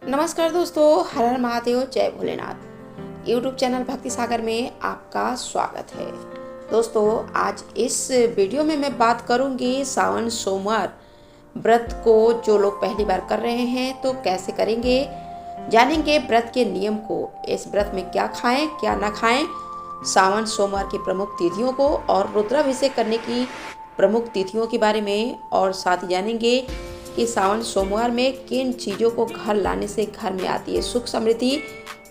नमस्कार दोस्तों, हर हर महादेव, जय भोलेनाथ। यूट्यूब चैनल भक्ति सागर में आपका स्वागत है। दोस्तों, आज इस वीडियो में मैं बात करूंगी सावन सोमवार व्रत को जो लोग पहली बार कर रहे हैं तो कैसे करेंगे, जानेंगे व्रत के नियम को। इस व्रत में क्या खाएं क्या ना खाएं, सावन सोमवार की प्रमुख तिथियों को और रुद्राभिषेक करने की प्रमुख तिथियों के बारे में, और साथ ही जानेंगे कि सावन सोमवार में किन चीज़ों को घर लाने से घर में आती है सुख समृद्धि,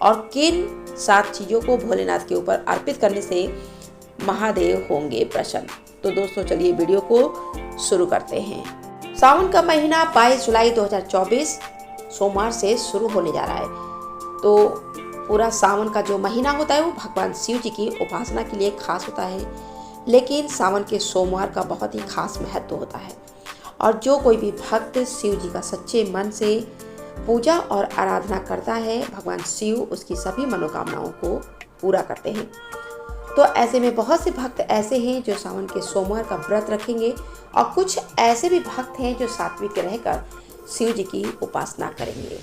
और किन 7 चीज़ों को भोलेनाथ के ऊपर अर्पित करने से महादेव होंगे प्रसन्न। तो दोस्तों, चलिए वीडियो को शुरू करते हैं। सावन का महीना 22 जुलाई 2024 सोमवार से शुरू होने जा रहा है। तो पूरा सावन का जो महीना होता है वो भगवान शिव जी की उपासना के लिए खास होता है, लेकिन सावन के सोमवार का बहुत ही खास महत्व होता है। और जो कोई भी भक्त शिव जी का सच्चे मन से पूजा और आराधना करता है, भगवान शिव उसकी सभी मनोकामनाओं को पूरा करते हैं। तो ऐसे में बहुत से भक्त ऐसे हैं जो सावन के सोमवार का व्रत रखेंगे, और कुछ ऐसे भी भक्त हैं जो सात्विक रहकर शिव जी की उपासना करेंगे।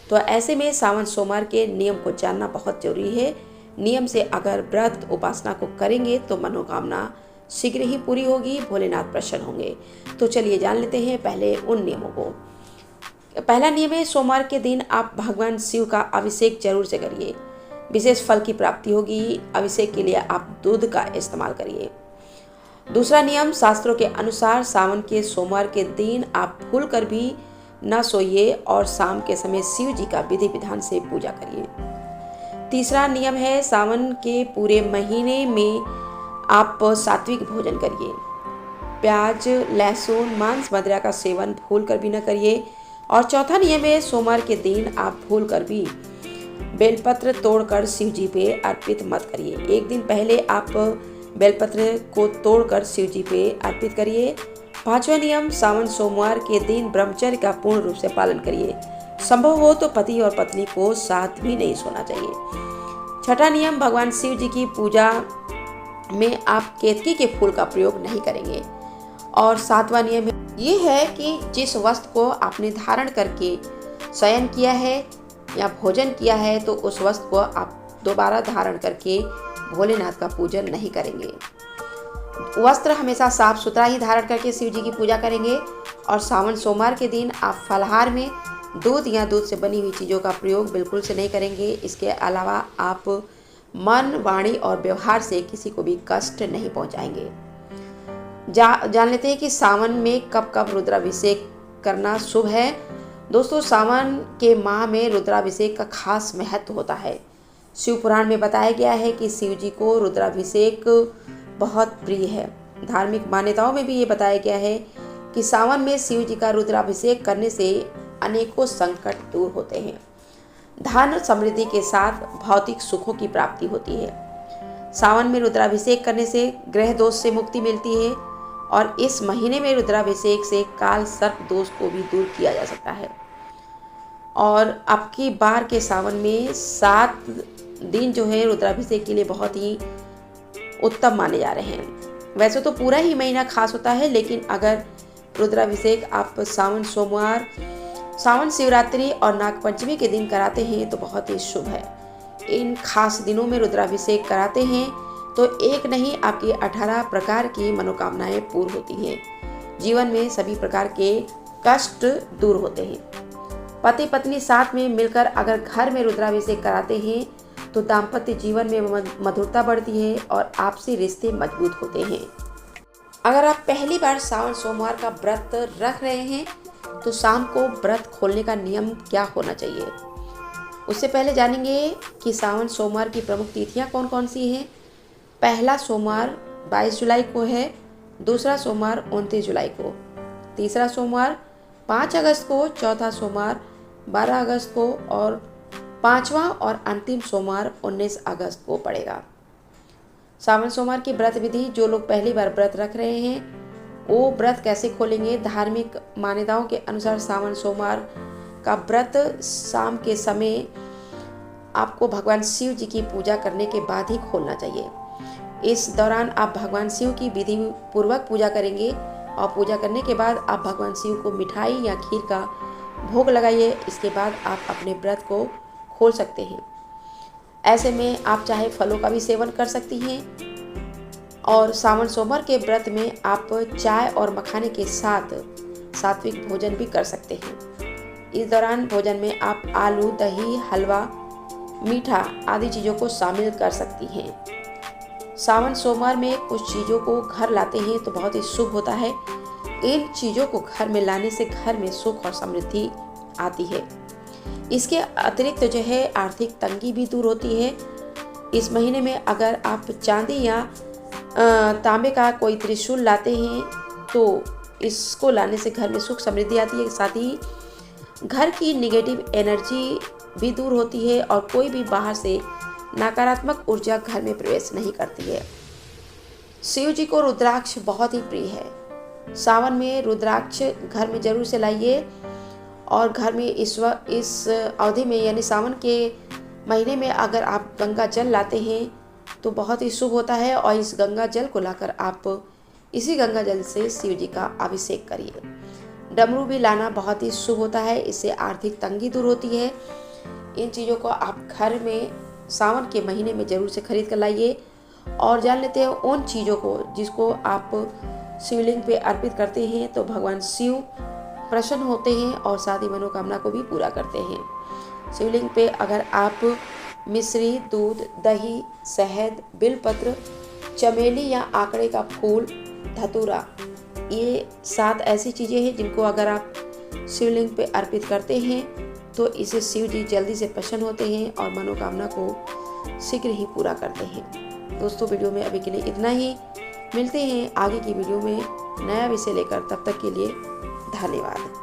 तो ऐसे में सावन सोमवार के नियम को जानना बहुत जरूरी है। नियम से अगर व्रत उपासना को करेंगे तो मनोकामना शीघ्र ही पूरी होगी, भोलेनाथ प्रसन्न होंगे। तो चलिए जान लेते हैं पहले उन नियमों को। पहला नियम है, सोमवार के दिन आप भगवान शिव का अभिषेक जरूर से करिए, विशेष फल की प्राप्ति होगी। अभिषेक के लिए आप दूध का इस्तेमाल करिए। दूसरा नियम, शास्त्रों के अनुसार सावन के सोमवार के दिन आप भूल कर भी न सोइए और शाम के समय शिव जी का विधि विधान से पूजा करिए। तीसरा नियम है, सावन के पूरे महीने में आप सात्विक भोजन करिए। प्याज, लहसुन, मांस, मदिरा का सेवन भूल कर भी न करिए। और चौथा नियम है, सोमवार के दिन आप भूल कर भी बेलपत्र तोड़कर शिव जी पे अर्पित मत करिए। एक दिन पहले आप बेलपत्र को तोड़कर शिव जी पे अर्पित करिए। पांचवा नियम, सावन सोमवार के दिन ब्रह्मचर्य का पूर्ण रूप से पालन करिए। संभव हो तो पति और पत्नी को साथ भी नहीं सोना चाहिए। छठा नियम, भगवान शिव जी की पूजा में आप केतकी के फूल का प्रयोग नहीं करेंगे। और सातवां नियम ये है कि जिस वस्त्र को आपने धारण करके शयन किया है या भोजन किया है, तो उस वस्त्र को आप दोबारा धारण करके भोलेनाथ का पूजन नहीं करेंगे। वस्त्र हमेशा साफ सुथरा ही धारण करके शिव जी की पूजा करेंगे। और सावन सोमवार के दिन आप फलाहार में दूध या दूध से बनी हुई चीज़ों का प्रयोग बिल्कुल से नहीं करेंगे। इसके अलावा आप मन, वाणी और व्यवहार से किसी को भी कष्ट नहीं पहुंचाएंगे। जान लेते हैं कि सावन में कब कब रुद्राभिषेक करना शुभ है। दोस्तों, सावन के माह में रुद्राभिषेक का खास महत्व होता है। शिव पुराण में बताया गया है कि शिव जी को रुद्राभिषेक बहुत प्रिय है। धार्मिक मान्यताओं में भी ये बताया गया है कि सावन में शिव जी का रुद्राभिषेक करने से अनेकों संकट दूर होते हैं। धन समृद्धि के साथ भौतिक सुखों की प्राप्ति होती है। सावन में रुद्राभिषेक करने से ग्रह दोष से मुक्ति मिलती है, और इस महीने में रुद्राभिषेक से काल सर्प दोष को भी दूर किया जा सकता है। और अब की बार के सावन में 7 दिन जो है रुद्राभिषेक के लिए बहुत ही उत्तम माने जा रहे हैं। वैसे तो पूरा ही महीना खास होता है, लेकिन अगर रुद्राभिषेक आप सावन सोमवार, सावन शिवरात्रि और नागपंचमी के दिन कराते हैं तो बहुत ही शुभ है। इन खास दिनों में रुद्राभिषेक कराते हैं तो एक नहीं, आपकी 18 प्रकार की मनोकामनाएं पूर्ण होती हैं। जीवन में सभी प्रकार के कष्ट दूर होते हैं। पति पत्नी साथ में मिलकर अगर घर में रुद्राभिषेक कराते हैं तो दाम्पत्य जीवन में मधुरता बढ़ती है और आपसी रिश्ते मजबूत होते हैं। अगर आप पहली बार सावन सोमवार का व्रत रख रहे हैं तो शाम को व्रत खोलने का नियम क्या होना चाहिए। उससे पहले जानेंगे कि सावन सोमवार की प्रमुख तिथियां कौन कौन सी हैं। पहला सोमवार 22 जुलाई को है, दूसरा सोमवार 29 जुलाई को, तीसरा सोमवार 5 अगस्त को, चौथा सोमवार 12 अगस्त को, और पांचवा और अंतिम सोमवार 19 अगस्त को पड़ेगा। सावन सोमवार की व्रत विधि, जो लोग पहली बार व्रत रख रहे हैं वो व्रत कैसे खोलेंगे। धार्मिक मान्यताओं के अनुसार सावन सोमवार का व्रत शाम के समय आपको भगवान शिव जी की पूजा करने के बाद ही खोलना चाहिए। इस दौरान आप भगवान शिव की विधि पूर्वक पूजा करेंगे, और पूजा करने के बाद आप भगवान शिव को मिठाई या खीर का भोग लगाइए। इसके बाद आप अपने व्रत को खोल सकते हैं। ऐसे में आप चाहे फलों का भी सेवन कर सकती हैं और सावन सोमवार के व्रत में आप चाय और मखाने के साथ सात्विक भोजन भी कर सकते हैं। इस दौरान भोजन में आप आलू, दही, हलवा, मीठा आदि चीज़ों को शामिल कर सकती हैं। सावन सोमवार में कुछ चीज़ों को घर लाते हैं तो बहुत ही शुभ होता है। इन चीज़ों को घर में लाने से घर में सुख और समृद्धि आती है। इसके अतिरिक्त जो है आर्थिक तंगी भी दूर होती है। इस महीने में अगर आप चांदी या तांबे का कोई त्रिशूल लाते हैं तो इसको लाने से घर में सुख समृद्धि आती है। साथ ही घर की नेगेटिव एनर्जी भी दूर होती है और कोई भी बाहर से नकारात्मक ऊर्जा घर में प्रवेश नहीं करती है। शिव जी को रुद्राक्ष बहुत ही प्रिय है। सावन में रुद्राक्ष घर में जरूर से लाइए और घर में इस अवधि में यानी सावन के महीने में अगर आप गंगा जल लाते हैं तो बहुत ही शुभ होता है। और इस गंगा जल को लाकर आप इसी गंगा जल से शिव जी का अभिषेक करिए। डमरू भी लाना बहुत ही शुभ होता है। इससे आर्थिक तंगी दूर होती है। इन चीज़ों को आप घर में सावन के महीने में ज़रूर से खरीद कर लाइए। और जान लेते हैं उन चीज़ों को जिसको आप शिवलिंग पे अर्पित करते हैं तो भगवान शिव प्रसन्न होते हैं और साथ ही मनोकामना को भी पूरा करते हैं। शिवलिंग पे अगर आप मिश्री, दूध, दही, शहद, बिलपत्र, चमेली या आंकड़े का फूल, धतूरा, ये 7 ऐसी चीज़ें हैं जिनको अगर आप शिवलिंग पे अर्पित करते हैं तो इसे शिव जी जल्दी से प्रसन्न होते हैं और मनोकामना को शीघ्र ही पूरा करते हैं। दोस्तों, वीडियो में अभी के लिए इतना ही। मिलते हैं आगे की वीडियो में नया विषय लेकर। तब तक के लिए धन्यवाद।